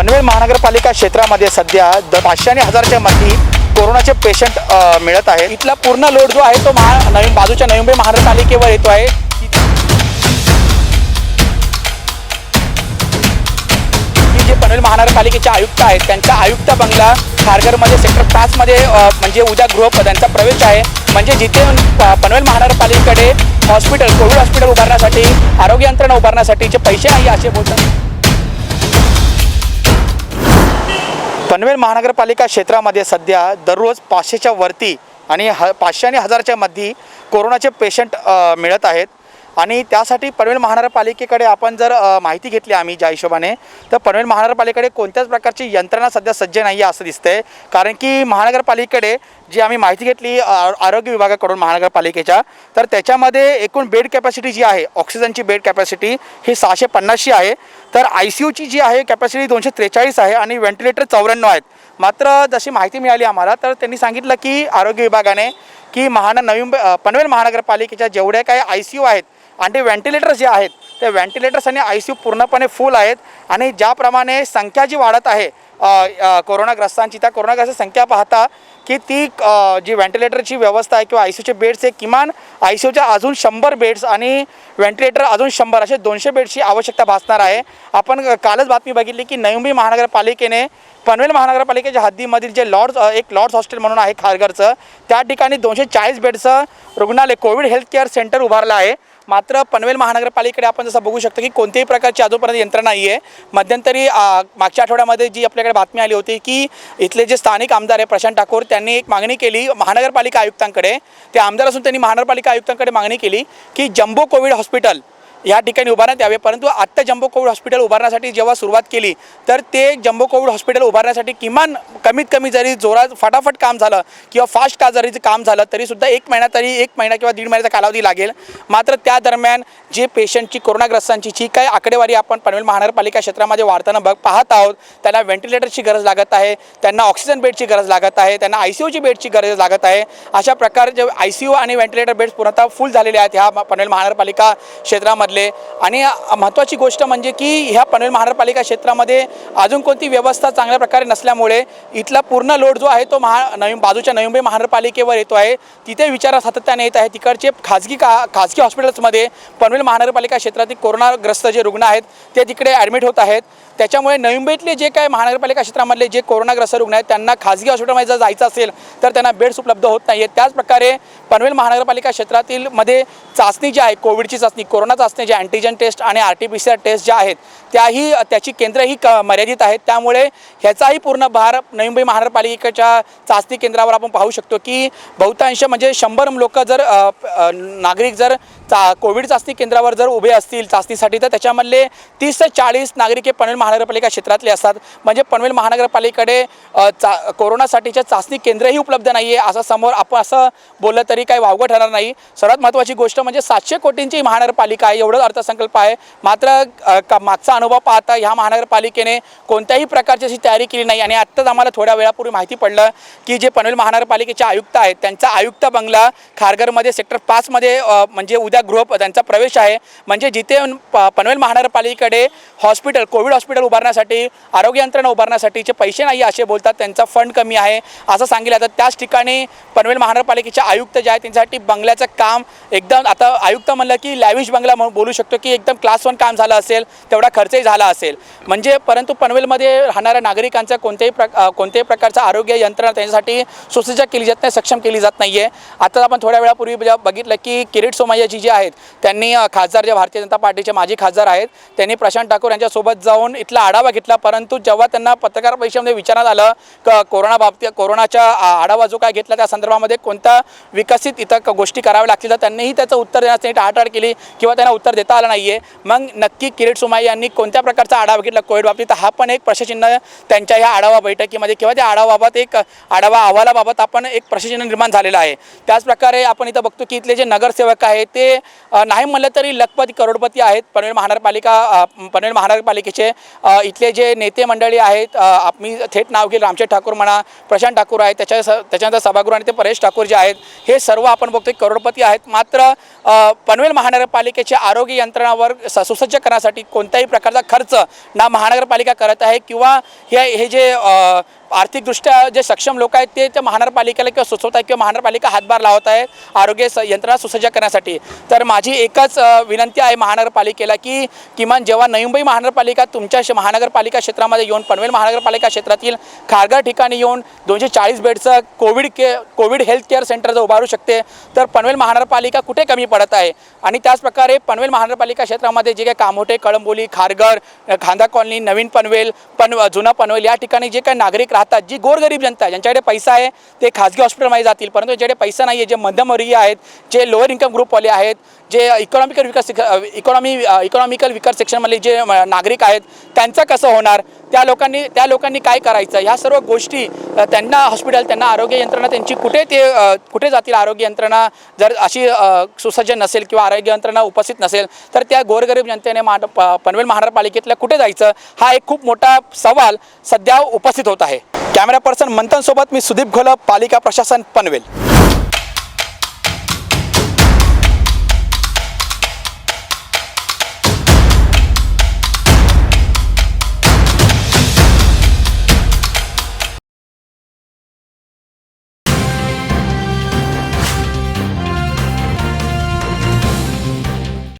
पनवेल महानगरपालिका क्षेत्रामध्ये सध्या 500 आणि 1000च्या मध्ये कोरोनाचे पेशंट मिळत आहेत। इथला पूर्ण लोड जो आहे तो नवीन बाजूच्या नवी मुंबई महानगरपालिकेवर येतो आहे। जे पनवेल महानगरपालिकेचे आयुक्त आहेत त्यांचा आयुक्त बंगला खारघरमध्ये सेक्टर 5 मध्ये म्हणजे उद्या गृहप्रधानचा प्रवेश आहे। म्हणजे जिथे पनवेल महानगरपालिकेकडे हॉस्पिटल कोविड हॉस्पिटल उभारण्यासाठी आरोग्य यंत्रणा उभारण्यासाठीचे पैसे नाही असे बोलतात। पनवेल महानगरपालिका क्षेत्रामध्ये सध्या दररोज 500च्या वरती आणि 500 आणि 1000च्या मध्ये कोरोनाचे पेशंट मिळत आहेत। आणि त्यासाठी पनवेल महानगरपालिकेकडे आपण जर माहिती घेतली आम्ही ज्या हिशोबाने, तर पनवेल महानगरपालिकेकडे कोणत्याच प्रकारची यंत्रणा सध्या सज्ज नाही आहे असं दिसतंय। कारण की महानगरपालिकेकडे जी आम्ही माहिती घेतली आरोग्य विभागाकडून महानगरपालिकेच्या, तर त्याच्यामध्ये एकूण बेड कॅपॅसिटी जी आहे ऑक्सिजनची बेड कॅपॅसिटी ही 650 आहे। तर ICUची जी आहे कॅपॅसिटी 243 आहे आणि व्हेंटिलेटर 94 आहेत। मात्र जशी माहिती मिळाली आम्हाला तर त्यांनी सांगितलं की आरोग्य विभागाने की पनवेल महानगरपालिकेच्या जेवढ्या काही ICU आहेत आणि ते व्हेंटिलेटर्स जे आहेत ते व्हेंटिलेटर्स आणि ICU पूर्णपणे फुल आहेत। आणि ज्याप्रमाणे संख्या जी वाढत आहे कोरोनाग्रस्तांची, त्या कोरोनाग्रस्त संख्या पाहता की ती जी व्हेंटिलेटरची व्यवस्था आहे किंवा ICUचे बेड्स आहे, किमान ICUच्या अजून 100 बेड्स आणि व्हेंटिलेटर अजून 100 असे 200 बेड्सची आवश्यकता भासणार आहे। आपण कालच बातमी बघितली की नवी मुंबई महानगरपालिकेने पनवेल महानगरपालिकेच्या हद्दीमधील जे लॉर्ड्स हॉस्टेल म्हणून आहे खारघरचं, त्या ठिकाणी 240 बेडचं रुग्णालय कोविड हेल्थ केअर सेंटर उभारलं आहे। मात्र पनवेल महानगरपालिकेकडे आपण जसं बघू शकतो की कोणत्याही प्रकारची अजूनपर्यंत यंत्रणा नाही आहे। मध्यंतरी मागच्या आठवड्यामध्ये जी आपल्याकडे बातमी आली होती की इथले जे स्थानिक आमदार आहे प्रशांत ठाकूर, त्यांनी एक मागणी केली महानगरपालिका आयुक्तांकडे। ते आमदार असून त्यांनी महानगरपालिका आयुक्तांकडे मागणी केली की जम्बो कोविड हॉस्पिटल या ठिकाणी उभारण्यात यावे। परंतु आत्ता जम्बो कोविड हॉस्पिटल उभारण्यासाठी जेव्हा सुरुवात केली तर ते जम्बो कोविड हॉस्पिटल उभारण्यासाठी किमान कमीत कमी जरी जोरात फटाफट काम झालं किंवा फास्ट जरी काम झालं तरीसुद्धा 1 महिना किंवा 1.5 महिन्याचा कालावधी लागेल। मात्र त्या दरम्यान जे पेशंटची कोरोनाग्रस्तांची जी काही आकडेवारी आपण पनवेल महानगरपालिका क्षेत्रामध्ये वाढताना पाहत आहोत, त्यांना व्हेंटिलेटरची गरज लागत आहे, त्यांना ऑक्सिजन बेडची गरज लागत आहे, त्यांना ICUची बेडची गरज लागत आहे। अशा प्रकारचे ICU आणि व्हेंटिलेटर बेड्स पूर्णतः फुल झालेले आहेत ह्या पनवेल महानगरपालिका क्षेत्रामध्ये। आणि महत्त्वाची गोष्ट म्हणजे की ह्या पनवेल महानगरपालिका क्षेत्रामध्ये अजून कोणती व्यवस्था चांगल्या प्रकारे नसल्यामुळे इथला पूर्ण लोड जो आहे तो बाजूच्या नवी मुंबई महानगरपालिकेवर येतो आहे। तिथे विचार सातत्याने येत आहे। तिकडचे खाजगी हॉस्पिटल्समध्ये पनवेल महानगरपालिका क्षेत्रातील कोरोनाग्रस्त जे रुग्ण आहेत ते तिकडे ॲडमिट होत आहेत। त्याच्यामुळे नवी मुंबईतले जे काही महानगरपालिका क्षेत्रामधले जे कोरोनाग्रस्त रुग्ण आहेत त्यांना खाजगी हॉस्पिटलमध्ये जर जायचं असेल तर त्यांना बेड्स उपलब्ध होत नाही आहेत। त्याचप्रकारे पनवेल महानगरपालिका क्षेत्रातील मध्ये चाचणी जी आहे कोविडची चाचणी, कोरोना चाचणी जे अँटीजन टेस्ट आणि RT-PCR टेस्ट ज्या आहेत त्याची केंद्रही मर्यादित आहेत। त्यामुळे ह्याचाही पूर्ण भार नवी मुंबई महानगरपालिकेच्या चाचणी केंद्रावर आपण पाहू शकतो की बहुतांश म्हणजे 100 लोक जर नागरिक जर कोविड चाचणी केंद्रावर जर उभे असतील चाचणीसाठी तर त्याच्यामधले 30 ते 40 नागरिक हे पनवेल महानगरपालिका क्षेत्रातले असतात। म्हणजे पनवेल महानगरपालिकेकडे कोरोनासाठीच्या चाचणी केंद्रही उपलब्ध नाही आहे असं समोर आपण असं बोललं तरी काही वावगं ठरणार नाही। सर्वात महत्त्वाची गोष्ट म्हणजे 700 कोटींची महानगरपालिका आहे, एवढंच अर्थसंकल्प आहे। मात्र मागचा अनुभव पाहता ह्या महानगरपालिकेने कोणत्याही प्रकारची अशी तयारी केली नाही। आणि आत्ताच आम्हाला थोड्या वेळापूर्वी माहिती पडलं की जे पनवेल महानगरपालिकेचे आयुक्त आहेत त्यांचा आयुक्त बंगला खारघरमध्ये सेक्टर 5 मध्ये म्हणजे उद्या गृहप्रधानचा प्रवेश आहे। म्हणजे जिथे पनवेल महानगरपालिकेकडे कोविड हॉस्पिटल उभारण्यासाठी आरोग्य यंत्रणा उभारण्यासाठीचे पैसे नाही असे बोलतात, त्यांचा फंड कमी आहे असं सांगितलं जातं। त्याच ठिकाणी पनवेल महानगरपालिकेचे आयुक्त जे आहेत त्यांच्यासाठी बंगल्याचं काम एकदम, आता आयुक्त म्हणलं की लॅविश बंगला बोलू शकतो की एकदम क्लास 1 काम झालं असेल, तेवढा खर्चही झाला असेल म्हणजे। परंतु पनवेलमध्ये राहणाऱ्या नागरिकांचा कोणत्याही प्रकारचा आरोग्य यंत्रणा त्यांच्यासाठी सुसज्ज केली जात नाही, सक्षम केली जात नाही आहे। आता आपण थोड्या वेळापूर्वी बघितलं की किरीट सोमय्याजी जे आहेत त्यांनी खासदार जे भारतीय जनता पार्टीचे माजी खासदार आहेत त्यांनी प्रशांत ठाकूर यांच्यासोबत जाऊन इथला आढावा घेतला। परंतु जेव्हा त्यांना पत्रकार परिषदेमध्ये विचारण्यात आलं कोरोनाच्या आढावा जो काय घेतला त्या संदर्भामध्ये कोणत्या विकसित इथं गोष्टी कराव्या लागतील तर त्यांनीही त्याचं उत्तर देण्यासाठी टाळाटाळ केली किंवा त्यांना उत्तर देता आलं नाही आहे। मग नक्की किरीट सोमय्या यांनी कोणत्या प्रकारचा आढावा घेतला कोविड बाबतीत, हा पण एक प्रश्नचिन्ह त्यांच्या ह्या आढावा बैठकीमध्ये किंवा त्या आढावा अहवालाबाबत आपण एक प्रश्नचिन्ह निर्माण झालेला आहे। त्याचप्रकारे आपण इथं बघतो की इथले जे नगरसेवक आहेत ते नाही म्हणलं तरी लखपती करोडपती आहेत। पनवेल महानगरपालिकेचे इथले जे नेते मंडळी आहेत, मी थेट नाव घेईल, रामचंद्र ठाकूर म्हणा, प्रशांत ठाकूर आहेत, त्याच्यानंतर सभागृह आणि ते परेश ठाकूर जे आहेत हे सर्व आपण बघतो करोडपती आहेत। मात्र पनवेल महानगरपालिकेचे आरोग्य यंत्रणावर सुसज्ज करण्यासाठी कोणत्याही प्रकारचा खर्च ना महानगरपालिका करत आहे किंवा हे जे आर्थिकदृष्ट्या जे सक्षम लोक आहेत ते महानगरपालिकेला किंवा सुचवत आहेत किंवा महानगरपालिका हातभार लावत आहे आरोग्य यंत्रणा सुसज्ज करण्यासाठी। तर माझी एकच विनंती आहे महानगरपालिकेला की किमान जेव्हा नवी मुंबई महानगरपालिका तुमच्या महानगरपालिका क्षेत्रामध्ये येऊन पनवेल महानगरपालिका क्षेत्रातील खारघर ठिकाणी येऊन 240 बेडचं कोविड हेल्थ केअर सेंटर जर उभारू शकते तर पनवेल महानगरपालिका कुठे कमी पडत आहे। आणि त्याचप्रकारे पनवेल महानगरपालिका क्षेत्रामध्ये जे काही कामोठे, कळंबोली, खारघर, खांदा कॉलनी, नवीन पनवेल, जुना पनवेल या ठिकाणी जे काही नागरिक राहतात, जी गोरगरीब जनता आहे, ज्यांच्याकडे पैसा आहे ते खाजगी हॉस्पिटलमध्ये जातील, परंतु ज्यांच्याकडे पैसा नाही आहे, जे मध्यमवर्गीय आहेत, जे लोअर इन्कम ग्रुपवाले आहेत, जे इकॉनॉमिकल विकर सेक्शनमधले जे नागरिक आहेत त्यांचं कसं होणार, त्या लोकांनी काय करायचं, ह्या सर्व गोष्टी त्यांना हॉस्पिटल, त्यांना आरोग्य यंत्रणा त्यांची कुठे जातील। आरोग्य यंत्रणा जर अशी सुसज्ज नसेल किंवा आरोग्य यंत्रणा उपस्थित नसेल तर त्या गोरगरीब जनतेने पनवेल महानगरपालिकेतल्या कुठे जायचं, हा एक खूप मोठा सवाल सध्या उपस्थित होत आहे। कॅमेरा पर्सन मंथन सोबत मी सुदीप घोलप, पालिका प्रशासन, पनवेल।